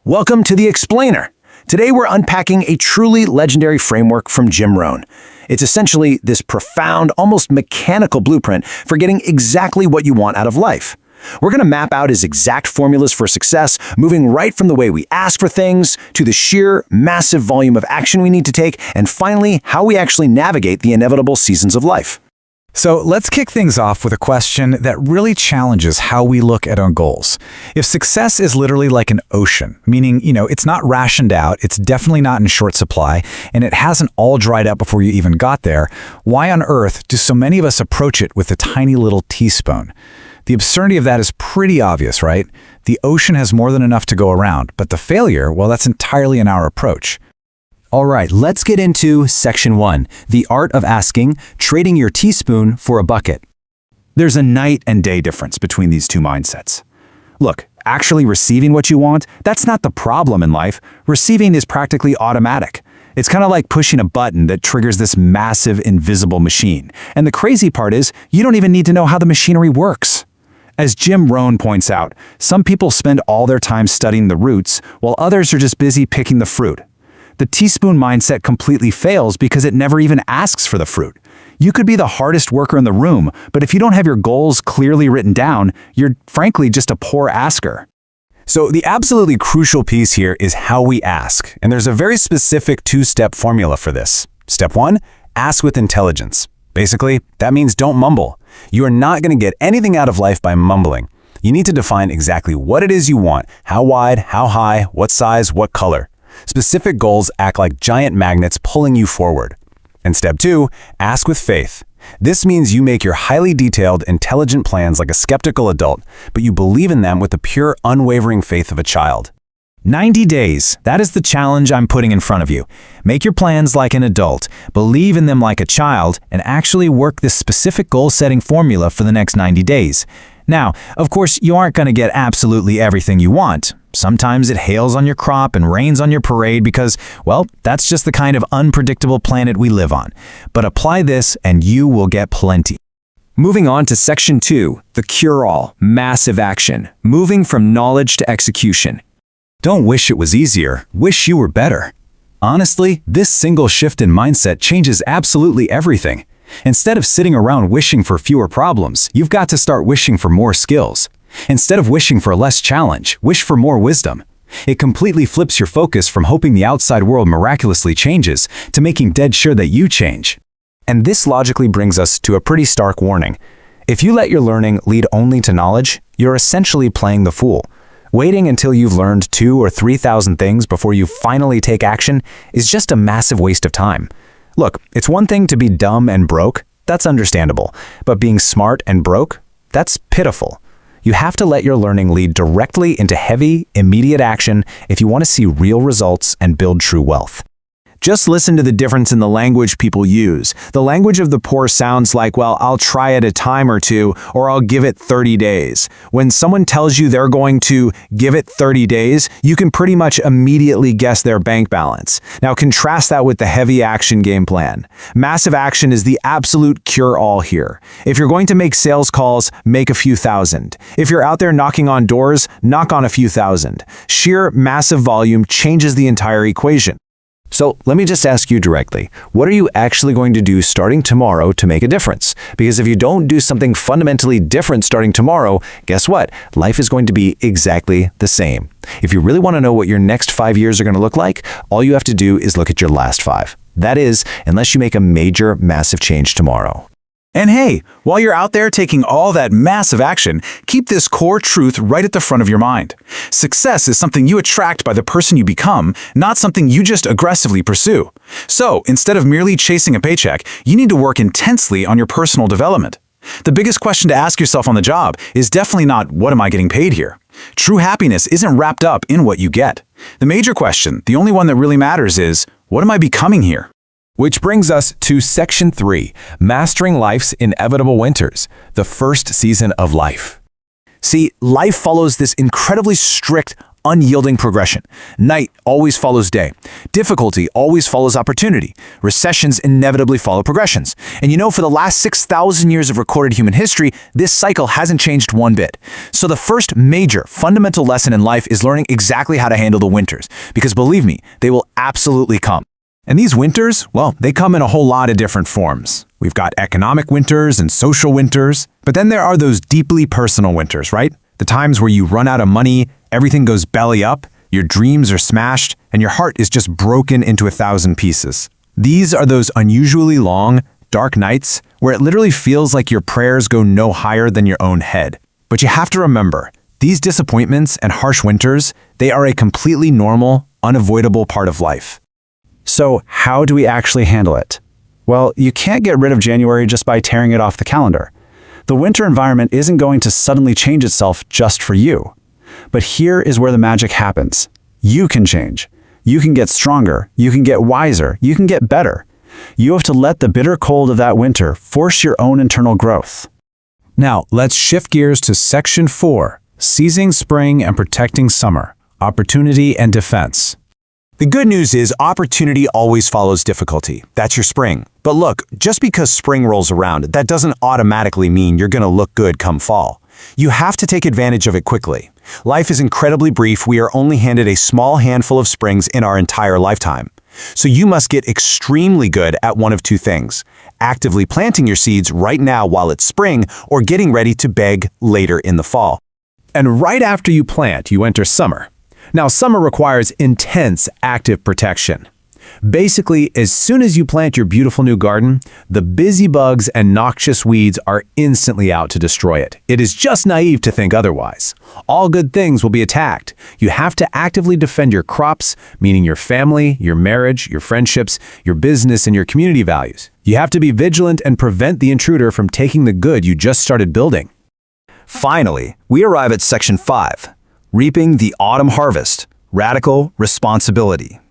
Welcome to The Explainer. Today we're unpacking a truly legendary framework from Jim Rohn. It's essentially this profound, almost mechanical blueprint for getting exactly what you want out of life. We're going to map out his exact formulas for success, moving right from the way we ask for things to the sheer, massive volume of action we need to take, and finally, how we actually navigate the inevitable seasons of life. So let's kick things off with a question that really challenges how we look at our goals. If success is literally like an ocean, meaning, it's not rationed out, it's definitely not in short supply, and it hasn't all dried up before you even got there, why on earth do so many of us approach it with a tiny little teaspoon? The absurdity of that is pretty obvious, right? The ocean has more than enough to go around, but the failure, well, that's entirely in our approach. All right, let's get into Section 1, the art of asking, trading your teaspoon for a bucket. There's a night and day difference between these two mindsets. Look, actually receiving what you want, that's not the problem in life. Receiving is practically automatic. It's kind of like pushing a button that triggers this massive invisible machine. And the crazy part is, you don't even need to know how the machinery works. As Jim Rohn points out, some people spend all their time studying the roots, while others are just busy picking the fruit. The teaspoon mindset completely fails because it never even asks for the fruit. You could be the hardest worker in the room, but if you don't have your goals clearly written down, you're frankly just a poor asker. So the absolutely crucial piece here is how we ask, and there's a very specific two-step formula for this. Step 1, ask with intelligence. Basically, that means don't mumble. You are not going to get anything out of life by mumbling. You need to define exactly what it is you want, how wide, how high, what size, what color. Specific goals act like giant magnets pulling you forward. And step 2, ask with faith. This means you make your highly detailed, intelligent plans like a skeptical adult, but you believe in them with the pure, unwavering faith of a child. 90 days, that is the challenge I'm putting in front of you. Make your plans like an adult, believe in them like a child, and actually work this specific goal-setting formula for the next 90 days. Now, of course, you aren't going to get absolutely everything you want. Sometimes it hails on your crop and rains on your parade because, well, that's just the kind of unpredictable planet we live on. But apply this and you will get plenty. Moving on to Section 2, the cure-all, massive action, moving from knowledge to execution. Don't wish it was easier, wish you were better. Honestly, this single shift in mindset changes absolutely everything. Instead of sitting around wishing for fewer problems, you've got to start wishing for more skills. Instead of wishing for less challenge, wish for more wisdom. It completely flips your focus from hoping the outside world miraculously changes to making dead sure that you change. And this logically brings us to a pretty stark warning. If you let your learning lead only to knowledge, you're essentially playing the fool. Waiting until you've learned 2,000 or 3,000 things before you finally take action is just a massive waste of time. Look, it's one thing to be dumb and broke, that's understandable, but being smart and broke, that's pitiful. You have to let your learning lead directly into heavy, immediate action if you want to see real results and build true wealth. Just listen to the difference in the language people use. The language of the poor sounds like, well, I'll try it a time or two, or I'll give it 30 days. When someone tells you they're going to give it 30 days, you can pretty much immediately guess their bank balance. Now contrast that with the heavy action game plan. Massive action is the absolute cure-all here. If you're going to make sales calls, make a few thousand. If you're out there knocking on doors, knock on a few thousand. Sheer massive volume changes the entire equation. So let me just ask you directly, what are you actually going to do starting tomorrow to make a difference? Because if you don't do something fundamentally different starting tomorrow, guess what? Life is going to be exactly the same. If you really want to know what your next 5 years are going to look like, all you have to do is look at your last 5. That is, unless you make a major, massive change tomorrow. And hey, while you're out there taking all that massive action, keep this core truth right at the front of your mind. Success is something you attract by the person you become, not something you just aggressively pursue. So, instead of merely chasing a paycheck, you need to work intensely on your personal development. The biggest question to ask yourself on the job is definitely not, what am I getting paid here? True happiness isn't wrapped up in what you get. The major question, the only one that really matters is, what am I becoming here? Which brings us to Section 3, Mastering Life's Inevitable Winters, the first season of life. See, life follows this incredibly strict, unyielding progression. Night always follows day. Difficulty always follows opportunity. Recessions inevitably follow progressions. And for the last 6,000 years of recorded human history, this cycle hasn't changed one bit. So the first major, fundamental lesson in life is learning exactly how to handle the winters. Because believe me, they will absolutely come. And these winters, well, they come in a whole lot of different forms. We've got economic winters and social winters, but then there are those deeply personal winters, right? The times where you run out of money, everything goes belly up, your dreams are smashed, and your heart is just broken into 1,000 pieces. These are those unusually long, dark nights where it literally feels like your prayers go no higher than your own head. But you have to remember, these disappointments and harsh winters, they are a completely normal, unavoidable part of life. So how do we actually handle it? Well, you can't get rid of January just by tearing it off the calendar. The winter environment isn't going to suddenly change itself just for you. But here is where the magic happens. You can change. You can get stronger. You can get wiser. You can get better. You have to let the bitter cold of that winter force your own internal growth. Now, let's shift gears to Section 4, Seizing Spring and Protecting Summer, Opportunity and Defense. The good news is opportunity always follows difficulty. That's your spring. But look, just because spring rolls around, that doesn't automatically mean you're going to look good come fall. You have to take advantage of it quickly. Life is incredibly brief. We are only handed a small handful of springs in our entire lifetime. So you must get extremely good at one of two things: actively planting your seeds right now while it's spring, or getting ready to beg later in the fall. And right after you plant, you enter summer. Now, summer requires intense, active protection. Basically, as soon as you plant your beautiful new garden, the busy bugs and noxious weeds are instantly out to destroy it. It is just naive to think otherwise. All good things will be attacked. You have to actively defend your crops, meaning your family, your marriage, your friendships, your business, and your community values. You have to be vigilant and prevent the intruder from taking the good you just started building. Finally, we arrive at Section 5. Reaping the autumn harvest, radical responsibility.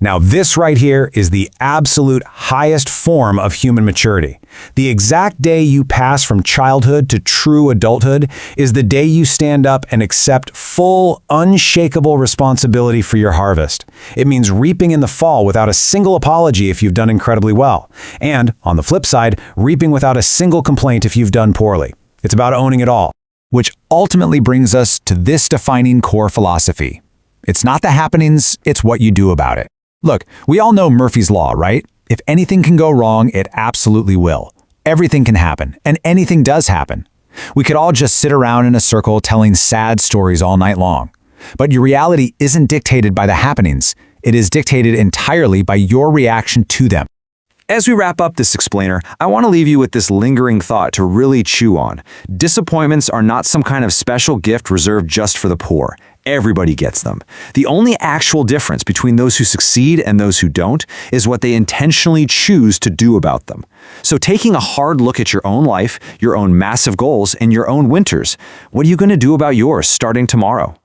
Now, this right here is the absolute highest form of human maturity. The exact day you pass from childhood to true adulthood is the day you stand up and accept full, unshakable responsibility for your harvest. It means reaping in the fall without a single apology if you've done incredibly well. And, on the flip side, reaping without a single complaint if you've done poorly. It's about owning it all. Which ultimately brings us to this defining core philosophy. It's not the happenings, it's what you do about it. Look, we all know Murphy's Law, right? If anything can go wrong, it absolutely will. Everything can happen, and anything does happen. We could all just sit around in a circle telling sad stories all night long. But your reality isn't dictated by the happenings. It is dictated entirely by your reaction to them. As we wrap up this explainer, I want to leave you with this lingering thought to really chew on. Disappointments are not some kind of special gift reserved just for the poor. Everybody gets them. The only actual difference between those who succeed and those who don't is what they intentionally choose to do about them. So taking a hard look at your own life, your own massive goals, and your own winters, what are you going to do about yours starting tomorrow?